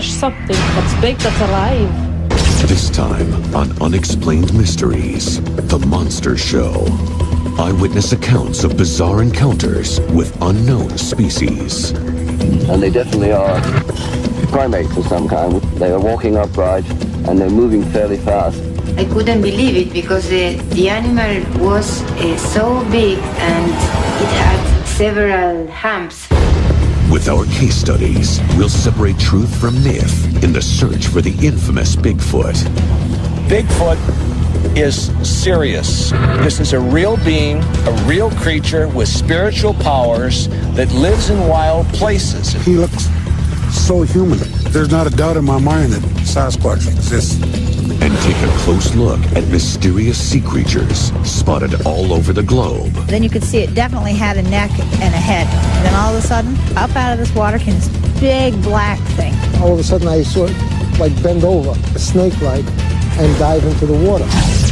there's something that's big, that's alive. This time on Unexplained Mysteries, The Monster Show. Eyewitness accounts of bizarre encounters with unknown species. And they definitely are primates of some kind. They are walking upright and they're moving fairly fast. I couldn't believe it because the animal was so big and it had several humps. With our case studies, we'll separate truth from myth in the search for the infamous Bigfoot. Bigfoot is serious. This is a real being, a real creature with spiritual powers that lives in wild places. He looks so human. There's not a doubt in my mind that Sasquatch exists. And take a close look at mysterious sea creatures spotted all over the globe. Then you could see it definitely had a neck and a head. And then all of a sudden, up out of this water came this big black thing. All of a sudden I saw it like bend over, snake-like, and dive into the water.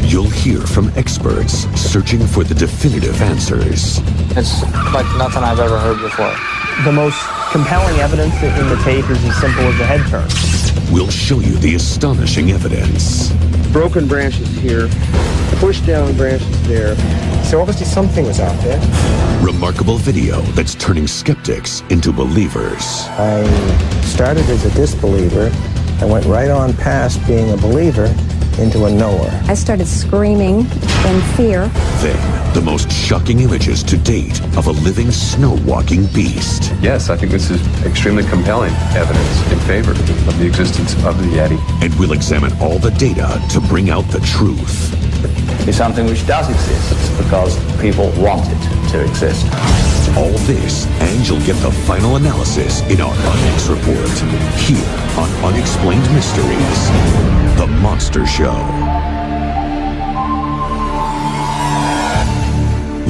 You'll hear from experts searching for the definitive answers. It's like nothing I've ever heard before. The most compelling evidence in the tape is as simple as a head turn. We'll show you the astonishing evidence. Broken branches here, pushed down branches there. So obviously something was out there. Remarkable video that's turning skeptics into believers. I started as a disbeliever. I went right on past being a believer into a knower. I started screaming in fear. Then, the most shocking images to date of a living snow-walking beast. Yes, I think this is extremely compelling evidence in favor of the existence of the Yeti. And we'll examine all the data to bring out the truth. It's something which does exist because people want it to exist. All this, and you'll get the final analysis in our Unex report, here on Unexplained Mysteries, The Monster Show.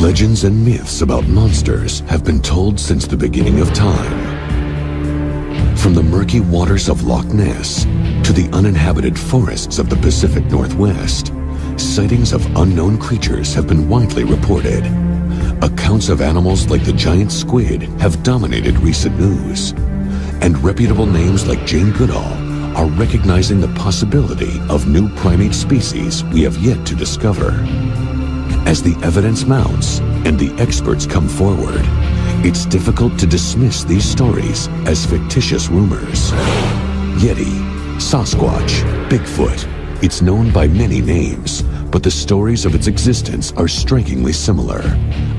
Legends and myths about monsters have been told since the beginning of time. From the murky waters of Loch Ness to the uninhabited forests of the Pacific Northwest, sightings of unknown creatures have been widely reported. Accounts of animals like the giant squid have dominated recent news. And reputable names like Jane Goodall are recognizing the possibility of new primate species we have yet to discover. As the evidence mounts and the experts come forward, it's difficult to dismiss these stories as fictitious rumors. Yeti, Sasquatch, Bigfoot, it's known by many names, but the stories of its existence are strikingly similar.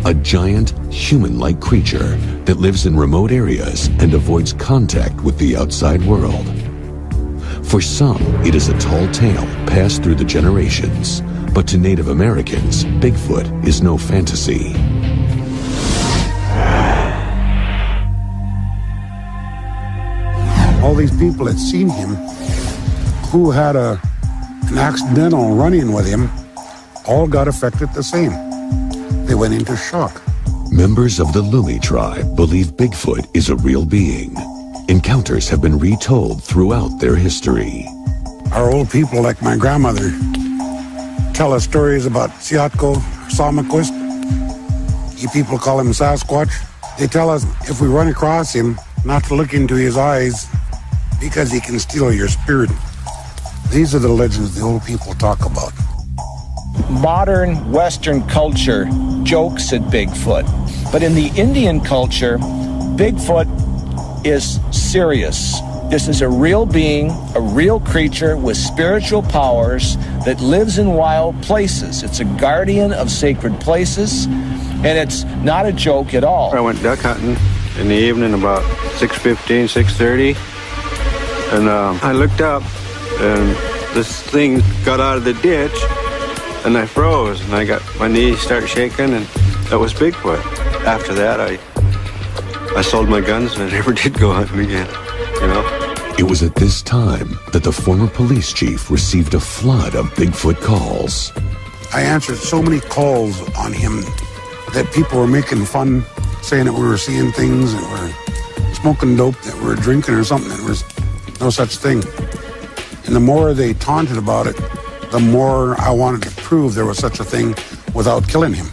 A giant, human-like creature that lives in remote areas and avoids contact with the outside world. For some, it is a tall tale passed through the generations, but to Native Americans, Bigfoot is no fantasy. All these people that seen him, who had an accidental run-in with him, all got affected the same. They went into shock. Members of the Lumi tribe believe Bigfoot is a real being. Encounters have been retold throughout their history. Our old people, like my grandmother, tell us stories about Siatko, Salmaquist. You people call him Sasquatch. They tell us if we run across him, not to look into his eyes because he can steal your spirit. These are the legends the old people talk about. Modern Western culture jokes at Bigfoot, but in the Indian culture, Bigfoot is serious. This is a real being, a real creature with spiritual powers that lives in wild places. It's a guardian of sacred places, and it's not a joke at all. I went duck hunting in the evening about 6:15, 6:30, and I looked up, and this thing got out of the ditch, and I froze, and I got my knees start shaking, and that was Bigfoot. After that, I sold my guns, and I never did go hunting again, you know. It was at this time that the former police chief received a flood of Bigfoot calls. I answered so many calls on him that people were making fun, saying that we were seeing things, that we're smoking dope, that we're drinking or something. There was no such thing. And the more they taunted about it, the more I wanted to prove there was such a thing without killing him.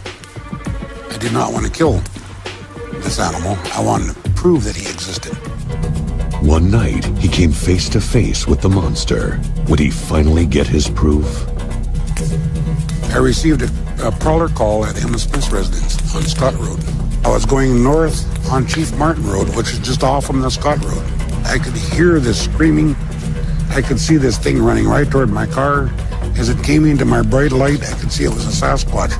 I did not want to kill this animal. I wanted to prove that he existed. One night, he came face to face with the monster. Would he finally get his proof? I received a prowler call at Emma Smith's residence on Scott Road. I was going north on Chief Martin Road, which is just off from the Scott Road. I could hear this screaming. I could see this thing running right toward my car. As it came into my bright light, I could see it was a Sasquatch.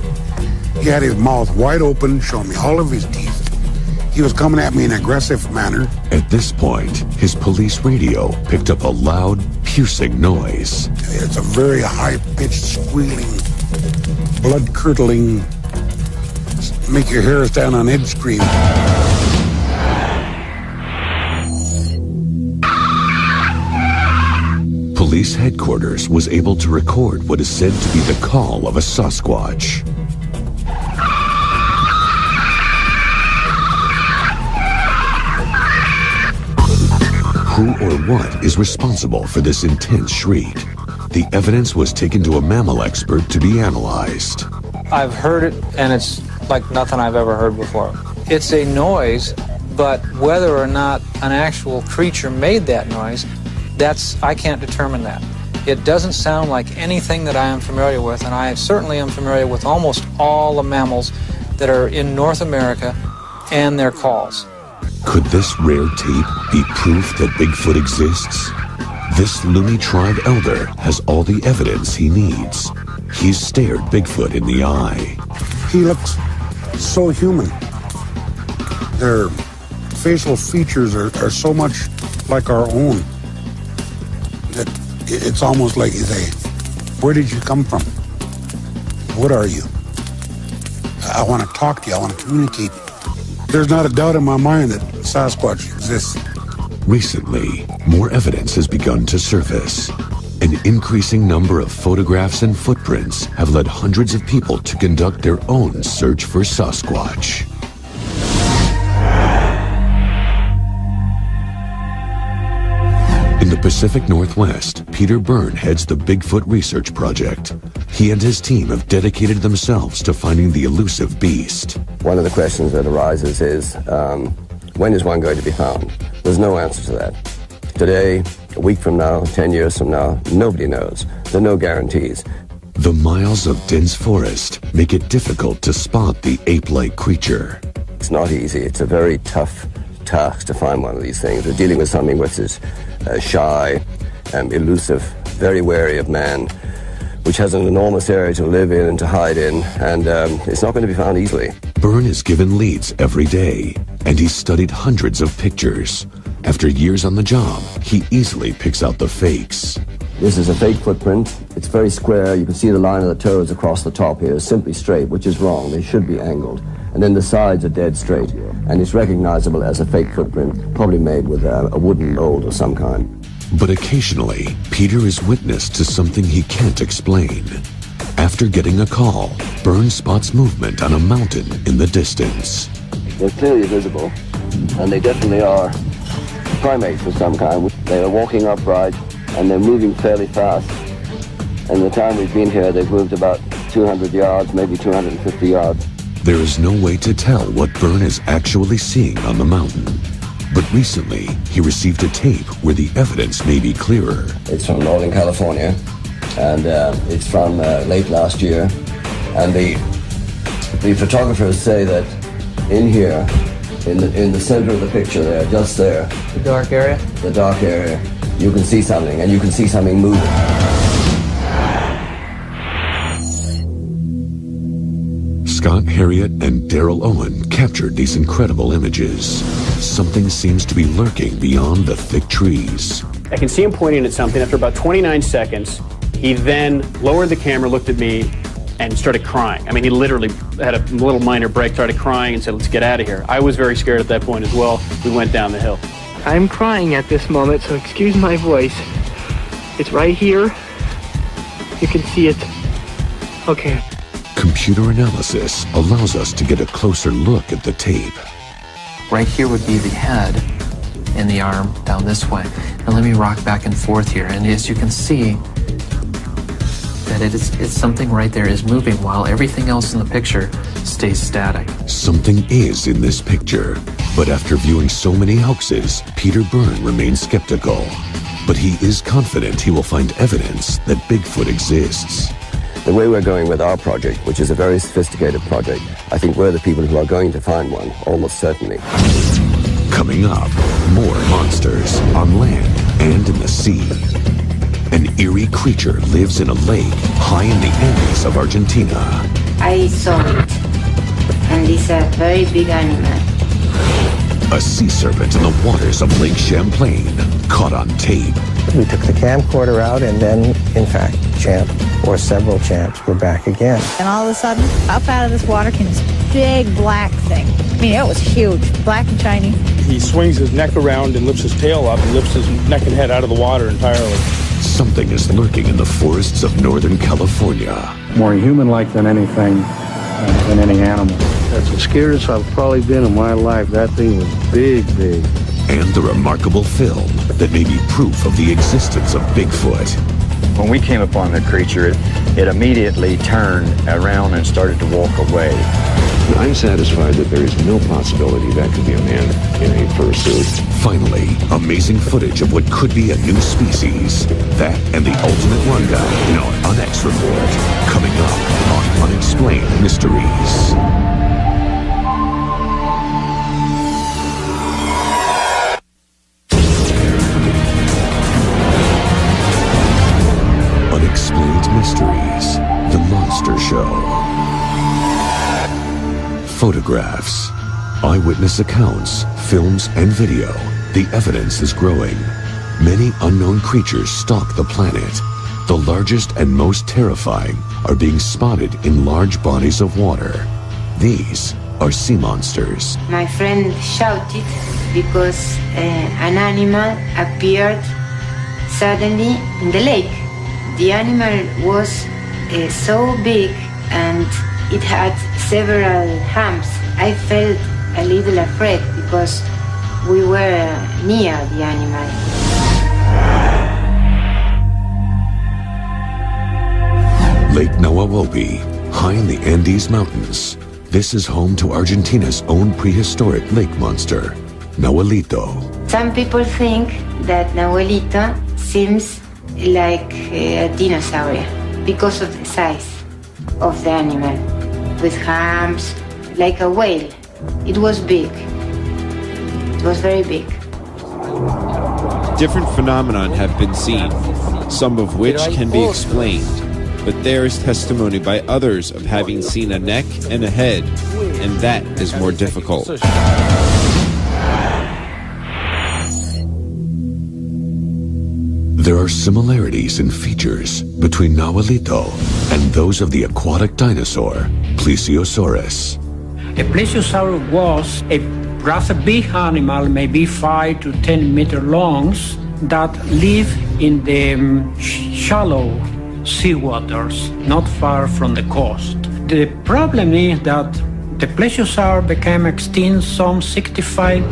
He had his mouth wide open, showing me all of his teeth. He was coming at me in an aggressive manner. At this point, his police radio picked up a loud, piercing noise. It's a very high-pitched, squealing, blood-curdling, make your hair stand on edge scream. Police headquarters was able to record what is said to be the call of a Sasquatch. Who or what is responsible for this intense shriek? The evidence was taken to a mammal expert to be analyzed. I've heard it, and it's like nothing I've ever heard before. It's a noise, but whether or not an actual creature made that noise, I can't determine that. It doesn't sound like anything that I am familiar with, and I certainly am familiar with almost all the mammals that are in North America and their calls. Could this rare tape be proof that Bigfoot exists? This Lumi tribe elder has all the evidence he needs. He's stared Bigfoot in the eye. He looks so human. Their facial features are so much like our own that it's almost like you say, where did you come from? What are you? I want to talk to you. I want to communicate. There's not a doubt in my mind that Sasquatch exists. Recently, more evidence has begun to surface. An increasing number of photographs and footprints have led hundreds of people to conduct their own search for Sasquatch. In the Pacific Northwest, Peter Byrne heads the Bigfoot Research Project. He and his team have dedicated themselves to finding the elusive beast. One of the questions that arises is, when is one going to be found? There's no answer to that. Today, a week from now, 10 years from now, nobody knows. There are no guarantees. The miles of dense forest make it difficult to spot the ape-like creature. It's not easy. It's a very tough task to find one of these things. We're dealing with something which is shy, elusive, very wary of man, which has an enormous area to live in and to hide in, and it's not going to be found easily. Byrne is given leads every day, and he's studied hundreds of pictures. After years on the job, he easily picks out the fakes. This is a fake footprint. It's very square. You can see the line of the toes across the top here is simply straight, which is wrong. They should be angled. And then the sides are dead straight. And it's recognizable as a fake footprint, probably made with a wooden mold of some kind. But occasionally, Peter is witness to something he can't explain. After getting a call, Byrne spots movement on a mountain in the distance. They're clearly visible, and they definitely are primates of some kind. They are walking upright, and they're moving fairly fast. And the time we've been here, they've moved about 200 yards, maybe 250 yards. There is no way to tell what Byrne is actually seeing on the mountain. But recently, he received a tape where the evidence may be clearer. It's from Northern California, and it's from late last year. And the photographers say that in here, in the center of the picture there, just there. The dark area? The dark area. You can see something, and you can see something moving. Scott Harriet and Daryl Owen captured these incredible images. Something seems to be lurking beyond the thick trees. I can see him pointing at something. After about 29 seconds, he then lowered the camera, looked at me, and started crying. I mean, he literally had a little minor break, started crying, and said, "Let's get out of here." I was very scared at that point as well. We went down the hill. I'm crying at this moment, so excuse my voice. It's right here. You can see it. Okay. Computer analysis allows us to get a closer look at the tape. Right here would be the head and the arm down this way. Now let me rock back and forth here, and as you can see, that it's something right there is moving while everything else in the picture stays static. Something is in this picture. But after viewing so many hoaxes, Peter Byrne remains skeptical. But he is confident he will find evidence that Bigfoot exists. The way we're going with our project, which is a very sophisticated project, I think we're the people who are going to find one, almost certainly. Coming up, more monsters on land and in the sea. An eerie creature lives in a lake high in the Andes of Argentina. I saw it, and it's a very big animal. A sea serpent in the waters of Lake Champlain, caught on tape. We took the camcorder out, and then, in fact, Champ, or several Champs, were back again. And all of a sudden, up out of this water came this big black thing. I mean, it was huge, black and shiny. He swings his neck around and lifts his tail up and lifts his neck and head out of the water entirely. Something is lurking in the forests of Northern California. More human-like than anything, than any animal. That's the scariest I've probably been in my life. That thing was big, big. And the remarkable film that may be proof of the existence of Bigfoot. When we came upon the creature, it immediately turned around and started to walk away. I'm satisfied that there is no possibility that could be a man in a fursuit. Finally, amazing footage of what could be a new species. That and the ultimate rundown in our Unex report. Coming up on Unexplained Mysteries. Unexplained Mysteries, The Monster Show. Photographs, eyewitness accounts, films, and video. The evidence is growing. Many unknown creatures stalk the planet. The largest and most terrifying are being spotted in large bodies of water. These are sea monsters. My friend shouted because an animal appeared suddenly in the lake. The animal was so big and it had several humps. I felt a little afraid because we were near the animal. Lake Nahuelpi, high in the Andes Mountains. This is home to Argentina's own prehistoric lake monster, Nahuelito. Some people think that Nahuelito seems like a dinosaur because of the size of the animal, with humps, like a whale. It was big. It was very big. Different phenomena have been seen, some of which can be explained, but there is testimony by others of having seen a neck and a head, and that is more difficult. There are similarities in features between Nahuelito and those of the aquatic dinosaur, Plesiosaurus. A plesiosaur was a rather big animal, maybe 5 to 10 meter long, that live in the shallow seawaters, not far from the coast. The problem is that the plesiosaur became extinct some 65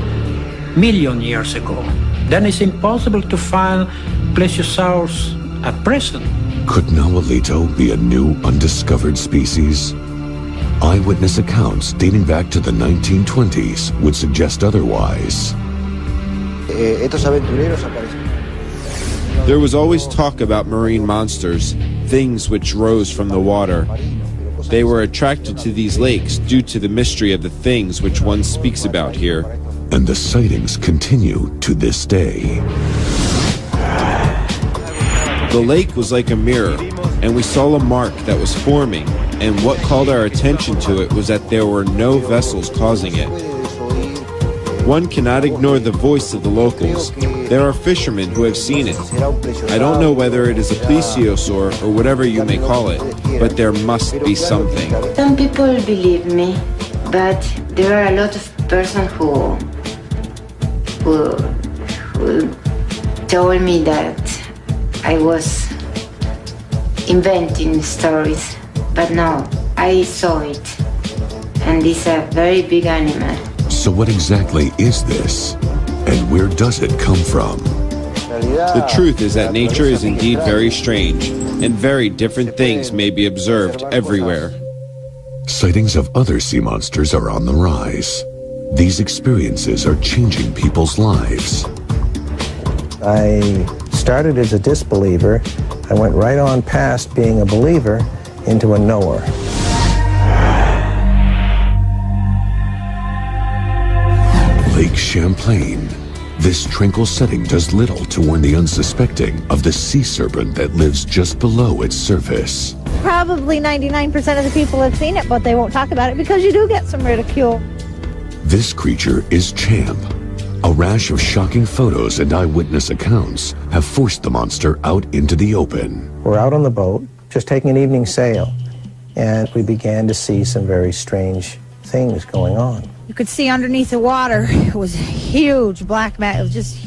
million years ago. Then it's impossible to find plesiosaurs at present. Could Nahuelito be a new undiscovered species? Eyewitness accounts dating back to the 1920s would suggest otherwise. There was always talk about marine monsters, things which rose from the water. They were attracted to these lakes due to the mystery of the things which one speaks about here. And the sightings continue to this day. The lake was like a mirror, and we saw a mark that was forming, and what called our attention to it was that there were no vessels causing it. One cannot ignore the voice of the locals. There are fishermen who have seen it. I don't know whether it is a plesiosaur or whatever you may call it, but there must be something. Some people believe me, but there are a lot of persons who told me that I was inventing stories. But no, I saw it, and it's a very big animal. So what exactly is this, and where does it come from? The truth is that nature is indeed very strange, and very different things may be observed everywhere. Sightings of other sea monsters are on the rise. These experiences are changing people's lives. I started as a disbeliever. I went right on past being a believer into a knower. Lake Champlain. This tranquil setting does little to warn the unsuspecting of the sea serpent that lives just below its surface. Probably 99% of the people have seen it, but they won't talk about it because you do get some ridicule. This creature is Champ. A rash of shocking photos and eyewitness accounts have forced the monster out into the open. We're out on the boat, just taking an evening sail, and we began to see some very strange things going on. You could see underneath the water, it was a huge black mat. It was just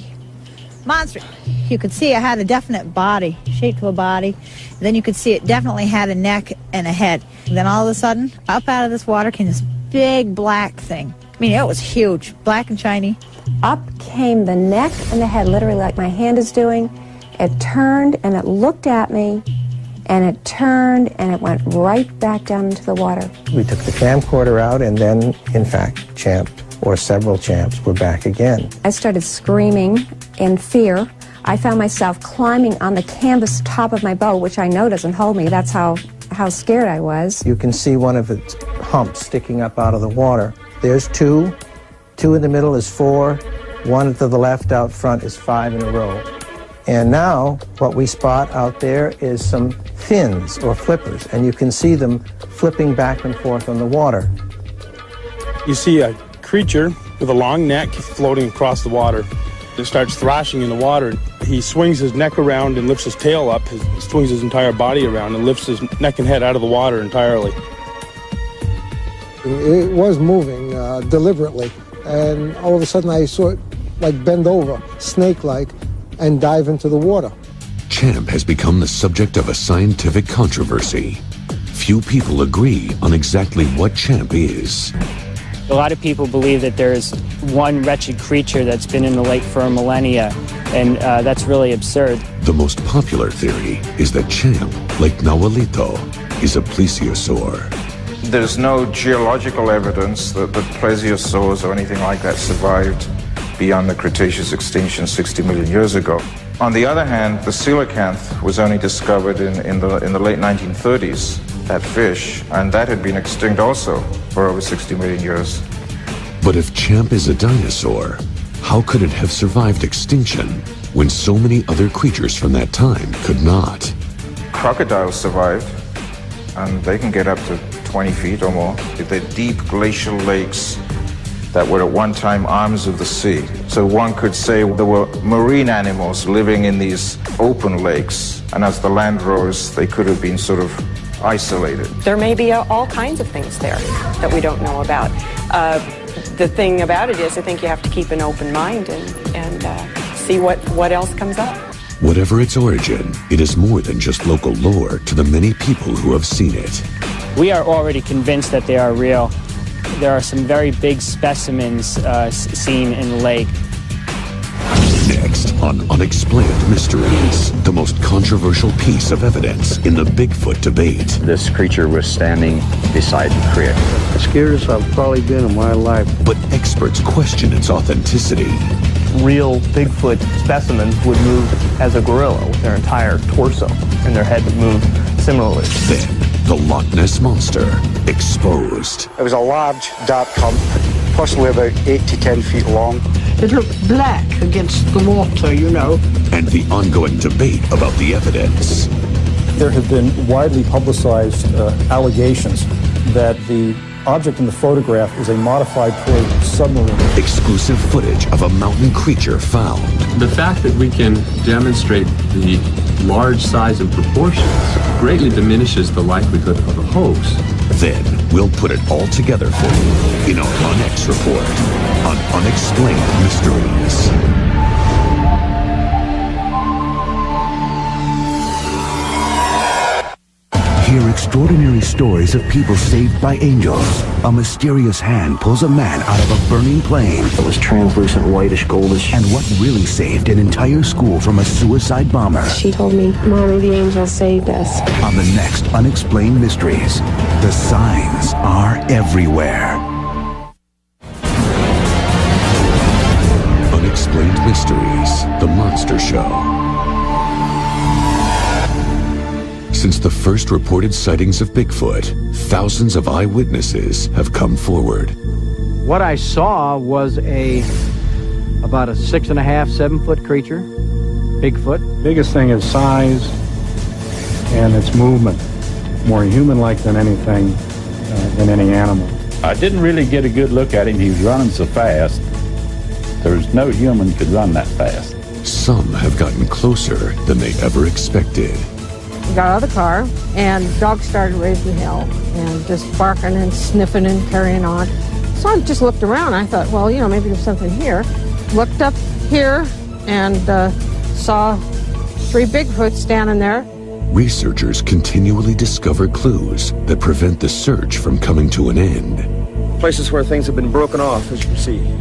monstrous. You could see it had a definite body, shape of a body. Then you could see it definitely had a neck and a head. And then all of a sudden, up out of this water came this big black thing. I mean, it was huge, black and shiny. Up came the neck and the head, literally like my hand is doing. It turned and it looked at me, and it turned and it went right back down into the water. We took the camcorder out, and then, in fact, Champ, or several Champs, were back again. I started screaming in fear. I found myself climbing on the canvas top of my boat, which I know doesn't hold me. That's how scared I was. You can see one of its humps sticking up out of the water. There's two. Two in the middle is 4. One to the left out front is 5 in a row. And now what we spot out there is some fins or flippers, and you can see them flipping back and forth on the water. You see a creature with a long neck floating across the water. It starts thrashing in the water. He swings his neck around and lifts his tail up, swings his entire body around and lifts his neck and head out of the water entirely. It was moving deliberately, and all of a sudden I saw it like bend over, snake-like, and dive into the water. Champ has become the subject of a scientific controversy. Few people agree on exactly what Champ is. A lot of people believe that there's one wretched creature that's been in the lake for millennia, and that's really absurd. The most popular theory is that Champ, like Nahualito, is a plesiosaur. There's no geological evidence that plesiosaurs or anything like that survived beyond the Cretaceous extinction 60 million years ago. On the other hand, the coelacanth was only discovered in the late 1930s, that fish, and that had been extinct also for over 60 million years. But if Champ is a dinosaur, how could it have survived extinction when so many other creatures from that time could not? Crocodiles survived, and they can get up to 20 feet or more. They're deep glacial lakes that were at one time arms of the sea. So one could say there were marine animals living in these open lakes, and as the land rose, they could have been sort of isolated. There may be all kinds of things there that we don't know about. The thing about it is I think you have to keep an open mind and see what else comes up. Whatever its origin, it is more than just local lore to the many people who have seen it. We are already convinced that they are real. There are some very big specimens seen in the lake. Next on Unexplained Mysteries, the most controversial piece of evidence in the Bigfoot debate. This creature was standing beside the creek. The scariest I've probably been in my life. But experts question its authenticity. Real Bigfoot specimens would move as a gorilla with their entire torso, and their head would move similarly. Then, the Loch Ness Monster exposed. It was a large, dark hump, possibly about 8 to 10 feet long. It looked black against the water, you know. And the ongoing debate about the evidence. There have been widely publicized allegations that the object in the photograph is a modified toy submarine. Exclusive footage of a mountain creature found. The fact that we can demonstrate the large size and proportions greatly diminishes the likelihood of a hoax. Then we'll put it all together for you in our Unex report on Unexplained Mysteries. Hear extraordinary stories of people saved by angels. A mysterious hand pulls a man out of a burning plane. It was translucent, whitish, goldish. And what really saved an entire school from a suicide bomber. She told me, Mommy, the angels saved us. On the next Unexplained Mysteries, the signs are everywhere. Mysteries, The Monster Show. Since the first reported sightings of Bigfoot, thousands of eyewitnesses have come forward. What I saw was about a 6.5, 7 foot creature, Bigfoot. Biggest thing is size and its movement. More human-like than anything in any animal. I didn't really get a good look at him. He was running so fast. There's no human could run that fast. Some have gotten closer than they ever expected. We got out of the car, and the dog started raising hell and just barking and sniffing and carrying on. So I just looked around. I thought, well, maybe there's something here. Looked up here and saw 3 Bigfoots standing there. Researchers continually discover clues that prevent the search from coming to an end. Places where things have been broken off, as you can see,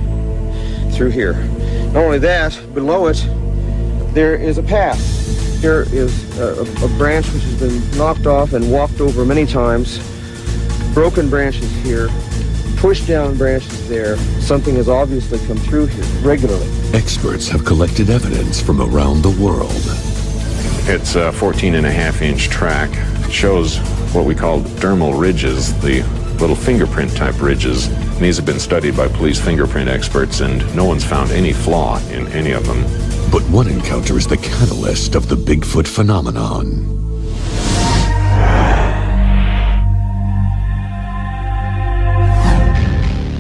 through here. Not only that, below it, there is a path. Here is a branch which has been knocked off and walked over many times. Broken branches here, pushed down branches there. Something has obviously come through here regularly. Experts have collected evidence from around the world. It's a 14.5-inch track. It shows what we call dermal ridges, the little fingerprint type ridges. And these have been studied by police fingerprint experts, and no one's found any flaw in any of them. But one encounter is the catalyst of the Bigfoot phenomenon.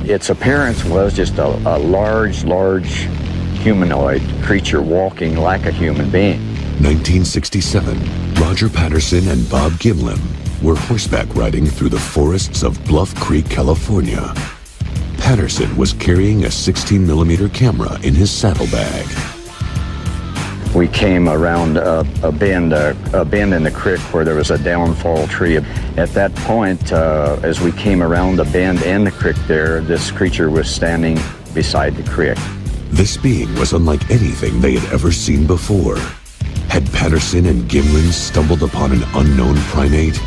Its appearance was just a large humanoid creature walking like a human being. 1967, Roger Patterson and Bob Gimlin were horseback riding through the forests of Bluff Creek, California. Patterson was carrying a 16mm camera in his saddlebag. We came around a bend in the creek where there was a downfall tree. At that point, as we came around the bend in the creek there, this creature was standing beside the creek. This being was unlike anything they had ever seen before. Had Patterson and Gimlin stumbled upon an unknown primate?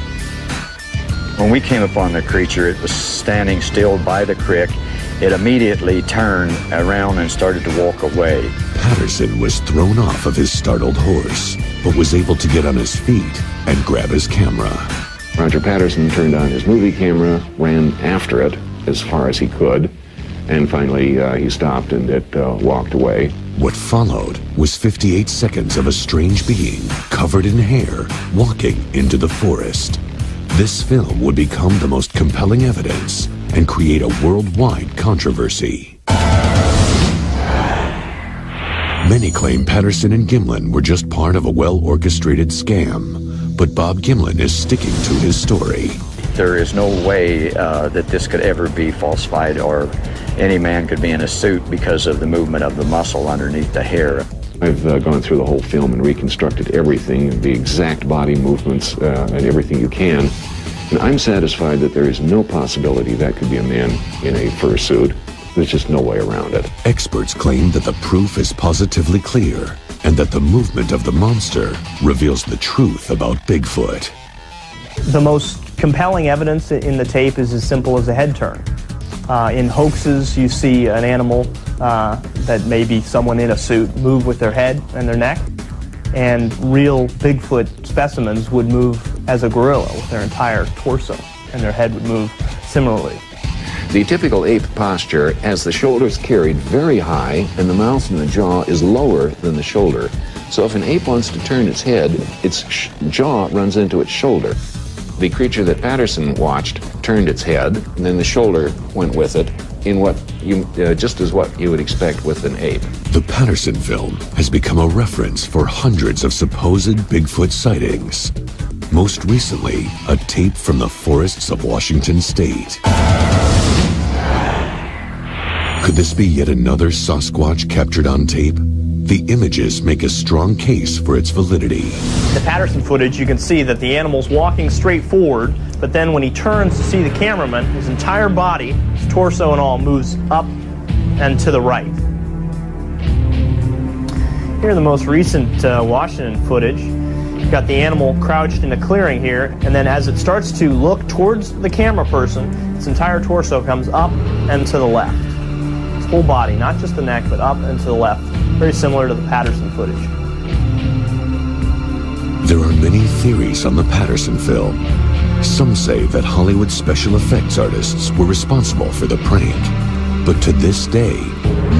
When we came upon the creature, it was standing still by the creek. It immediately turned around and started to walk away. Patterson was thrown off of his startled horse, but was able to get on his feet and grab his camera. Roger Patterson turned on his movie camera, ran after it as far as he could, and finally he stopped and it walked away. What followed was 58 seconds of a strange being covered in hair walking into the forest. This film would become the most compelling evidence and create a worldwide controversy. Many claim Patterson and Gimlin were just part of a well-orchestrated scam, but Bob Gimlin is sticking to his story. There is no way that this could ever be falsified, or any man could be in a suit because of the movement of the muscle underneath the hair. I've gone through the whole film and reconstructed everything, the exact body movements and everything you can. And I'm satisfied that there is no possibility that could be a man in a fursuit. There's just no way around it. Experts claim that the proof is positively clear and that the movement of the monster reveals the truth about Bigfoot. The most compelling evidence in the tape is as simple as a head turn. In hoaxes, you see an animal that may be someone in a suit move with their head and their neck, and real Bigfoot specimens would move as a gorilla with their entire torso, and their head would move similarly. The typical ape posture has the shoulders carried very high and the mouth and the jaw is lower than the shoulder. So if an ape wants to turn its head, its jaw runs into its shoulder. The creature that Patterson watched turned its head, and then the shoulder went with it, in what you just as what you would expect with an ape. The Patterson film has become a reference for hundreds of supposed Bigfoot sightings. Most recently, a tape from the forests of Washington State. Could this be yet another Sasquatch captured on tape? The images make a strong case for its validity. The Patterson footage, you can see that the animal's walking straight forward, but then when he turns to see the cameraman, his entire body, his torso and all, moves up and to the right. Here in the most recent Washington footage, you've got the animal crouched in a clearing here, and then as it starts to look towards the camera person, its entire torso comes up and to the left. Its whole body, not just the neck, but up and to the left. very similar to the Patterson footage. There are many theories on the Patterson film. Some say that Hollywood special effects artists were responsible for the prank. But to this day,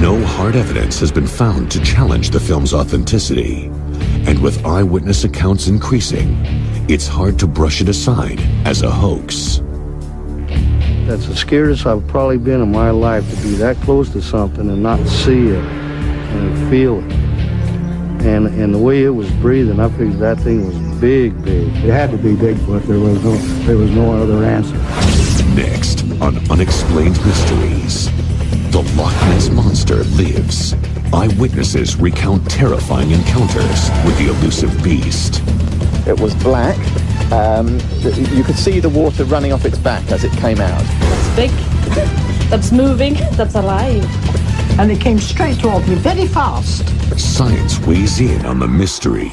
no hard evidence has been found to challenge the film's authenticity. And with eyewitness accounts increasing, it's hard to brush it aside as a hoax. That's the scariest I've probably been in my life, to be that close to something and not see it and feel it. And the way it was breathing, I figured that thing was big. It had to be Bigfoot. There was no other answer. Next on Unexplained Mysteries, the Loch Ness Monster lives. Eyewitnesses recount terrifying encounters with the elusive beast. It was black. You could see the water running off its back as it came out. That's big, that's moving, that's alive. And it came straight toward me, very fast. Science weighs in on the mystery.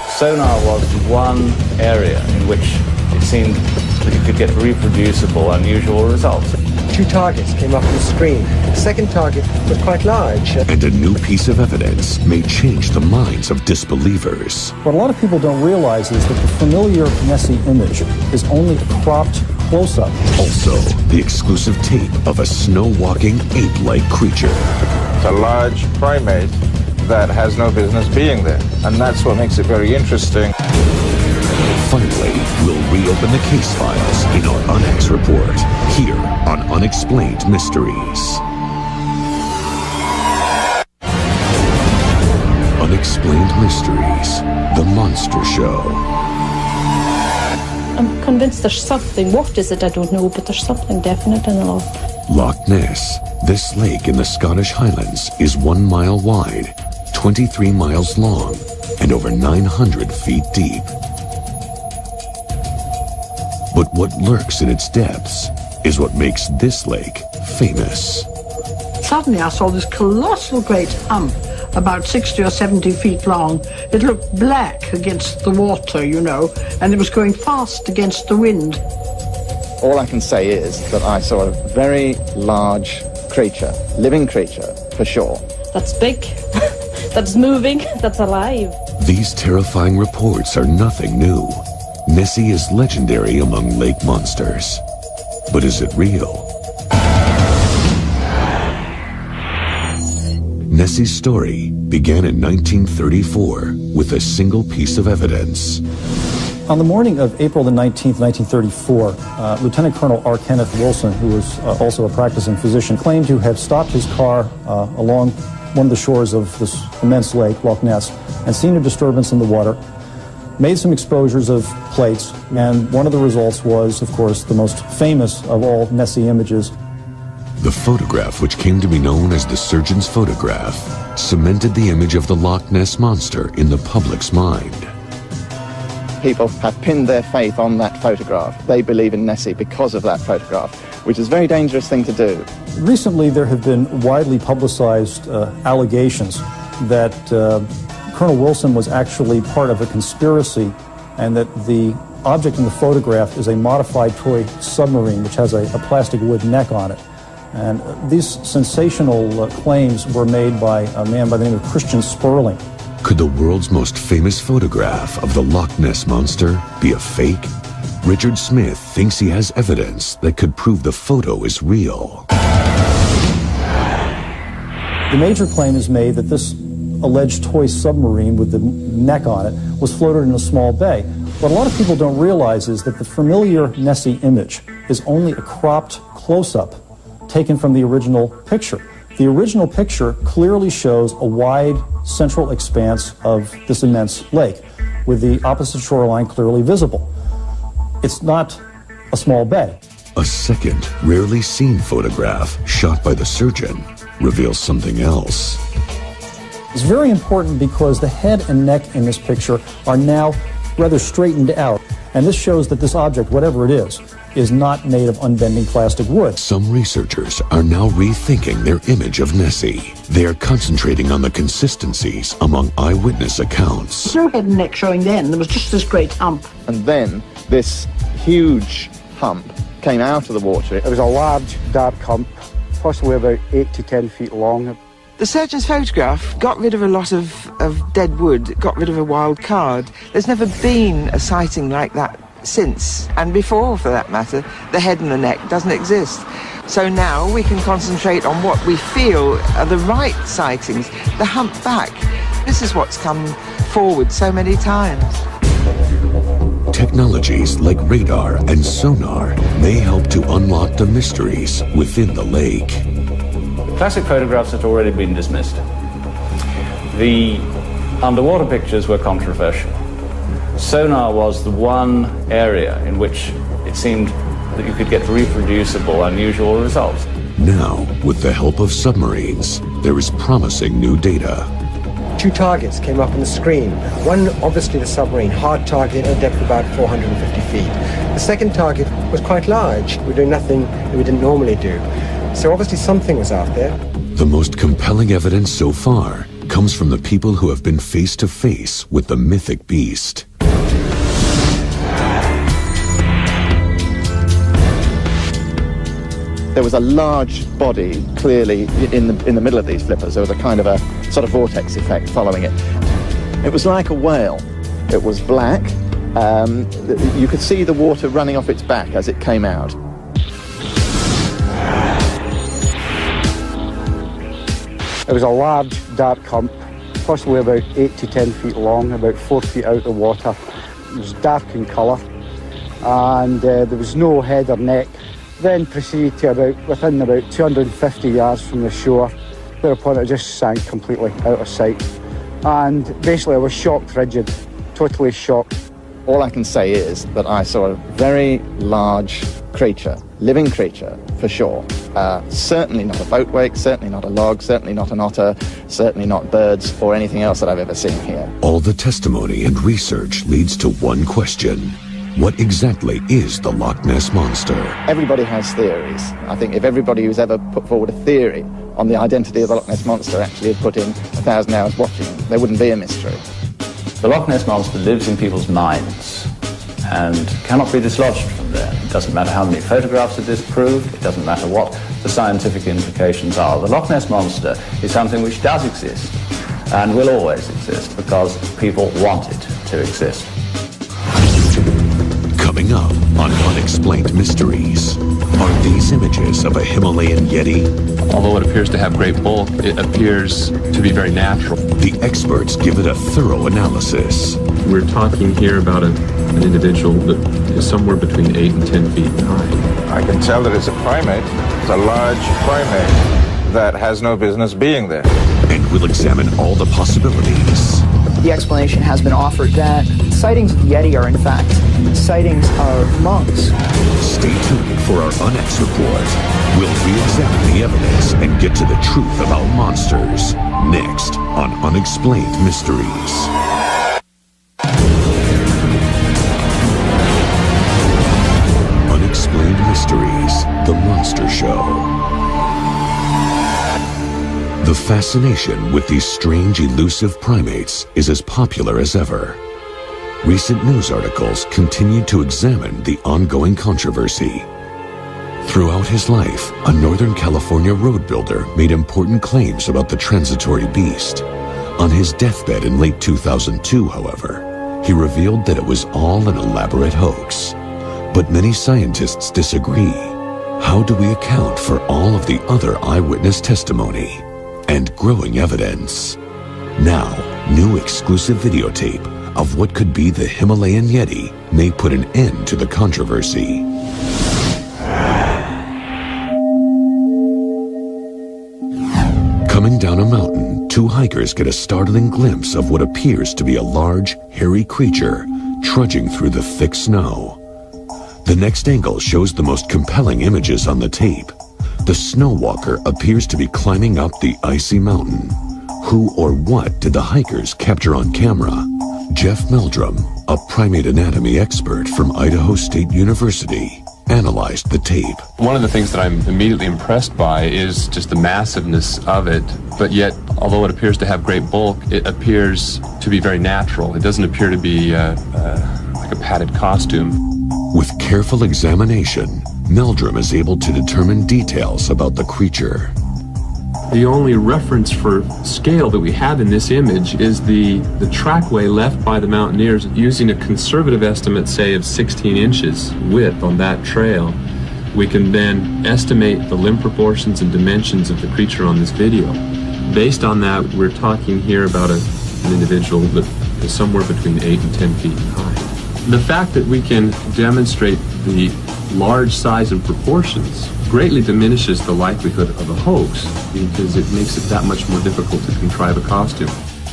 Sonar was one area in which it seemed that you could get reproducible, unusual results. 2 targets came up on the screen. The second target was quite large. And a new piece of evidence may change the minds of disbelievers. What a lot of people don't realize is that the familiar Nessie image is only a cropped close-up. Also, the exclusive tape of a snow-walking ape-like creature. It's a large primate that has no business being there, and that's what makes it very interesting. Finally, we'll reopen the case files in our Unex report, here on Unexplained Mysteries. Unexplained Mysteries, The Monster Show. I'm convinced there's something. What is it? I don't know, but there's something definite in the loch. Loch Ness. This lake in the Scottish Highlands is 1 mile wide, 23 miles long, and over 900 feet deep. But what lurks in its depths is what makes this lake famous. Suddenly I saw this colossal great hump, about 60 or 70 feet long. It looked black against the water, you know, and it was going fast against the wind. All I can say is that I saw a very large creature, living creature, for sure. That's big, that's moving, that's alive. These terrifying reports are nothing new. Nessie is legendary among lake monsters. But is it real? Nessie's story began in 1934 with a single piece of evidence. On the morning of April the 19th, 1934, Lieutenant Colonel R. Kenneth Wilson, who was also a practicing physician, claimed to have stopped his car along one of the shores of this immense lake, Loch Ness, and seen a disturbance in the water, made some exposures of plates, and one of the results was, of course, the most famous of all Nessie images. The photograph, which came to be known as the surgeon's photograph, cemented the image of the Loch Ness Monster in the public's mind. People have pinned their faith on that photograph. They believe in Nessie because of that photograph, which is a very dangerous thing to do. Recently, there have been widely publicized allegations that Colonel Wilson was actually part of a conspiracy, and that the object in the photograph is a modified toy submarine which has a plastic wood neck on it. And these sensational claims were made by a man by the name of Christian Sperling. Could the world's most famous photograph of the Loch Ness Monster be a fake? Richard Smith thinks he has evidence that could prove the photo is real. The major claim is made that this alleged toy submarine with the neck on it was floated in a small bay. What a lot of people don't realize is that the familiar Nessie image is only a cropped close-up taken from the original picture. The original picture clearly shows a wide central expanse of this immense lake, with the opposite shoreline clearly visible. It's not a small bay. A second, rarely seen photograph shot by the surgeon reveals something else. It's very important because the head and neck in this picture are now rather straightened out. And this shows that this object, whatever it is not made of unbending plastic wood. Some researchers are now rethinking their image of Nessie. They are concentrating on the consistencies among eyewitness accounts. There's no head and neck showing then. There was just this great hump. And then this huge hump came out of the water. It was a large, dark hump, possibly about 8 to 10 feet long, The surgeon's photograph got rid of a lot of dead wood, got rid of a wild card. There's never been a sighting like that since, and before for that matter. The head and the neck doesn't exist. So now we can concentrate on what we feel are the right sightings, the humpback. This is what's come forward so many times. Technologies like radar and sonar may help to unlock the mysteries within the lake. Classic photographs had already been dismissed. The underwater pictures were controversial. Sonar was the one area in which it seemed that you could get reproducible, unusual results. Now, with the help of submarines, there is promising new data. 2 targets came up on the screen. One, obviously the submarine, hard target at a depth of about 450 feet. The second target was quite large. We were doing nothing that we didn't normally do. So obviously something was out there. The most compelling evidence so far comes from the people who have been face to face with the mythic beast. There was a large body clearly in the middle of these flippers. There was a kind of a sort of vortex effect following it. It was like a whale. It was black. You could see the water running off its back as it came out. It was a large, dark hump, possibly about 8 to 10 feet long, about 4 feet out of the water. It was dark in colour, and there was no head or neck. Then proceeded to within about 250 yards from the shore, whereupon it just sank completely out of sight. And basically I was shocked rigid, totally shocked. All I can say is that I saw a very large creature, living creature for sure. Certainly not a boat wake, certainly not a log, certainly not an otter, certainly not birds or anything else that I've ever seen here. All the testimony and research leads to one question. What exactly is the Loch Ness Monster? Everybody has theories. I think if everybody who's ever put forward a theory on the identity of the Loch Ness Monster actually had put in 1,000 hours watching it, there wouldn't be a mystery. The Loch Ness Monster lives in people's minds and cannot be dislodged from there. It doesn't matter how many photographs are disproved, it doesn't matter what the scientific implications are. The Loch Ness Monster is something which does exist and will always exist because people want it to exist. Coming up on Unexplained Mysteries, are these images of a Himalayan Yeti? Although it appears to have great bulk, it appears to be very natural. The experts give it a thorough analysis. We're talking here about an individual that is somewhere between 8 and 10 feet high. I can tell that it's a primate. It's a large primate that has no business being there. And we'll examine all the possibilities. The explanation has been offered that sightings of the Yeti are in fact sightings of monks. Stay tuned for our Unex report. We'll re-examine the evidence and get to the truth about monsters next on Unexplained Mysteries. Unexplained Mysteries, The Monster Show. The fascination with these strange, elusive primates is as popular as ever. Recent news articles continue to examine the ongoing controversy. Throughout his life, a Northern California road builder made important claims about the transitory beast. On his deathbed in late 2002, however, he revealed that it was all an elaborate hoax. But many scientists disagree. How do we account for all of the other eyewitness testimony and growing evidence? Now, new exclusive videotape of what could be the Himalayan Yeti may put an end to the controversy. Coming down a mountain, 2 hikers get a startling glimpse of what appears to be a large, hairy creature trudging through the thick snow. The next angle shows the most compelling images on the tape. The snow walker appears to be climbing up the icy mountain. Who or what did the hikers capture on camera? Jeff Meldrum, a primate anatomy expert from Idaho State University, analyzed the tape. One of the things that I'm immediately impressed by is just the massiveness of it, but yet, although it appears to have great bulk, it appears to be very natural. It doesn't appear to be like a padded costume. With careful examination, Meldrum is able to determine details about the creature. The only reference for scale that we have in this image is the trackway left by the mountaineers using a conservative estimate, say, of 16 inches width on that trail. We can then estimate the limb proportions and dimensions of the creature on this video. Based on that, we're talking here about an individual that is somewhere between 8 and 10 feet high. The fact that we can demonstrate the large size and proportions greatly diminishes the likelihood of a hoax, because it makes it that much more difficult to contrive a costume.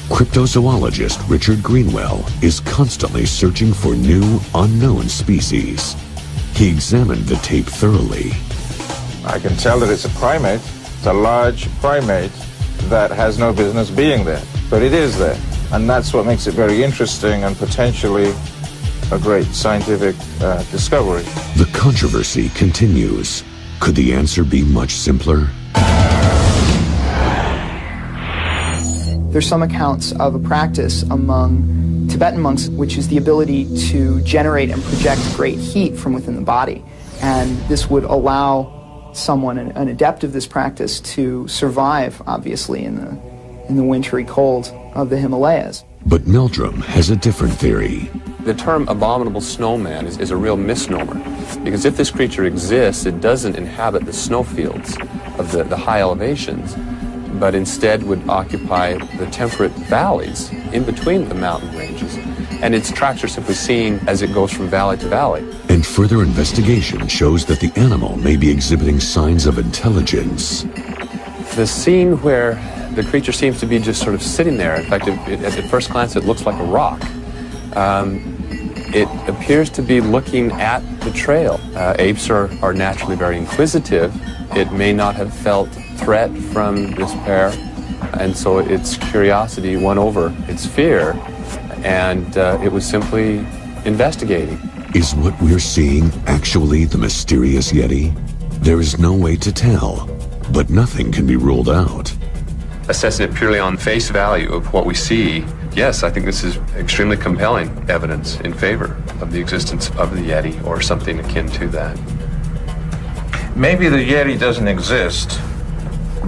Cryptozoologist Richard Greenwell is constantly searching for new, unknown species. He examined the tape thoroughly. I can tell that it's a primate. It's a large primate that has no business being there, but it is there. And that's what makes it very interesting and potentially a great scientific discovery. The controversy continues. Could the answer be much simpler? There's some accounts of a practice among Tibetan monks, which is the ability to generate and project great heat from within the body. And this would allow someone, an adept of this practice, to survive, obviously, in the wintry cold of the Himalayas. But Meldrum has a different theory. The term abominable snowman is a real misnomer, because if this creature exists, it doesn't inhabit the snowfields of the high elevations, but instead would occupy the temperate valleys in between the mountain ranges. And its tracks are simply seen as it goes from valley to valley. And further investigation shows that the animal may be exhibiting signs of intelligence. The scene where the creature seems to be just sort of sitting there, in fact, at first glance it looks like a rock. It appears to be looking at the trail. Apes are naturally very inquisitive. It may not have felt threat from this pair, and so its curiosity won over its fear, and it was simply investigating. Is what we're seeing actually the mysterious Yeti? There is no way to tell, but nothing can be ruled out. Assessing it purely on face value of what we see, yes, I think this is extremely compelling evidence in favor of the existence of the Yeti or something akin to that. Maybe the Yeti doesn't exist,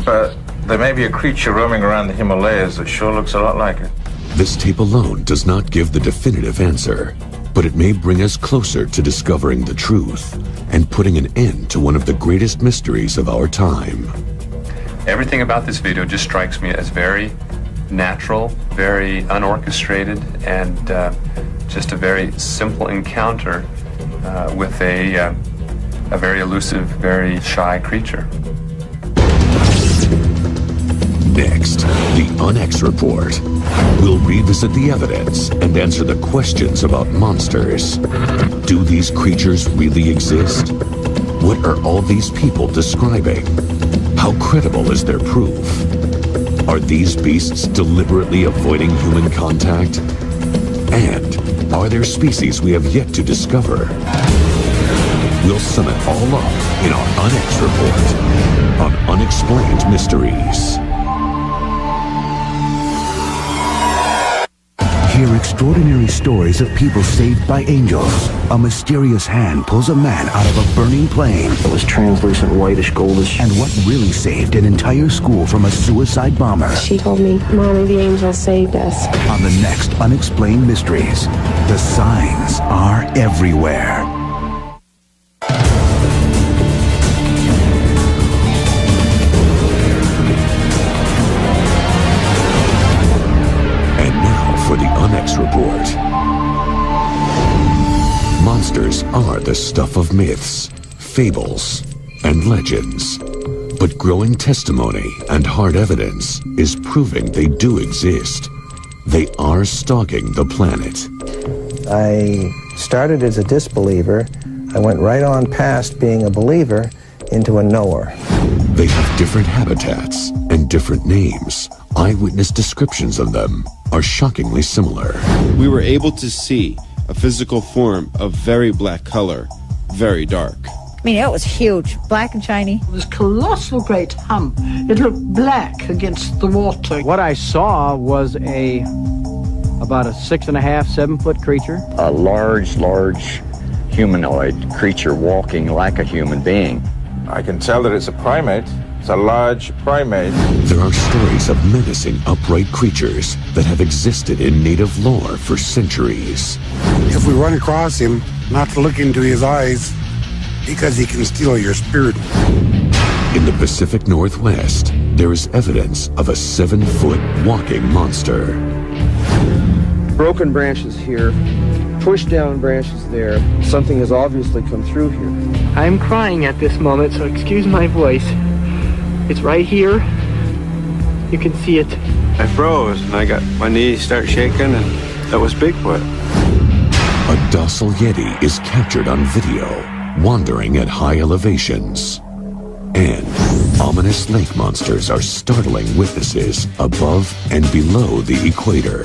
but there may be a creature roaming around the Himalayas that sure looks a lot like it. This tape alone does not give the definitive answer, but it may bring us closer to discovering the truth and putting an end to one of the greatest mysteries of our time. Everything about this video just strikes me as very natural, very unorchestrated, and just a very simple encounter with a very elusive, very shy creature. Next, the Unex Report. We'll revisit the evidence and answer the questions about monsters. Do these creatures really exist? What are all these people describing? How credible is their proof? Are these beasts deliberately avoiding human contact? And are there species we have yet to discover? We'll sum it all up in our Unex Report on Unexplained Mysteries. Hear extraordinary stories of people saved by angels. A mysterious hand pulls a man out of a burning plane. It was translucent, whitish, goldish. And what really saved an entire school from a suicide bomber. She told me, Mommy, the angels saved us. On the next Unexplained Mysteries, the signs are everywhere. For the Unex Report. Monsters are the stuff of myths, fables, and legends. But growing testimony and hard evidence is proving they do exist. They are stalking the planet. I started as a disbeliever. I went right on past being a believer into a knower. They have different habitats and different names. Eyewitness descriptions of them are shockingly similar. We were able to see a physical form of very black color, very dark. I mean, it was huge, black and shiny. This colossal great hump. It looked black against the water. What I saw was about a 6.5, 7 foot creature. A large humanoid creature walking like a human being. I can tell that it's a primate. It's a large primate. There are stories of menacing upright creatures that have existed in native lore for centuries. If we run across him, not to look into his eyes, because he can steal your spirit. In the Pacific Northwest, there is evidence of a 7-foot walking monster. Broken branches here, pushed down branches there. Something has obviously come through here. I'm crying at this moment, so excuse my voice. It's right here. You can see it. I froze and I got my knees start shaking, and that was Bigfoot. A docile Yeti is captured on video, wandering at high elevations. And ominous lake monsters are startling witnesses above and below the equator.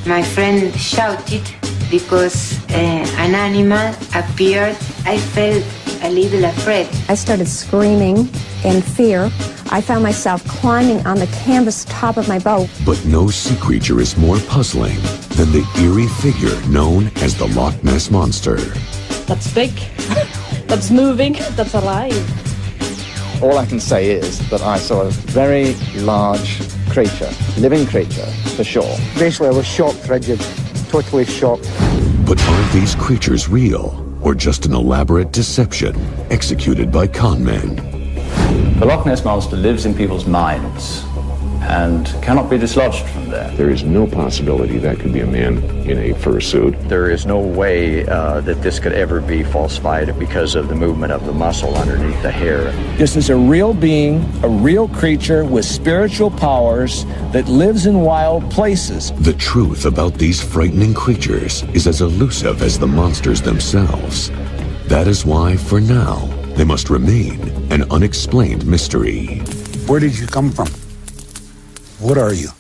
My friend shouted because an animal appeared. I felt a little afraid. I started screaming in fear. I found myself climbing on the canvas top of my boat. But no sea creature is more puzzling than the eerie figure known as the Loch Ness Monster. That's big. That's moving. That's alive. All I can say is that I saw a very large creature, living creature, for sure. Basically, I was shocked, rigid, totally shocked. But are these creatures real, or just an elaborate deception executed by con men? The Loch Ness Monster lives in people's minds and cannot be dislodged from there. There is no possibility that could be a man in a fursuit. There is no way that this could ever be falsified because of the movement of the muscle underneath the hair. This is a real being, a real creature with spiritual powers that lives in wild places. The truth about these frightening creatures is as elusive as the monsters themselves. That is why, for now, they must remain an unexplained mystery. Where did you come from? What are you?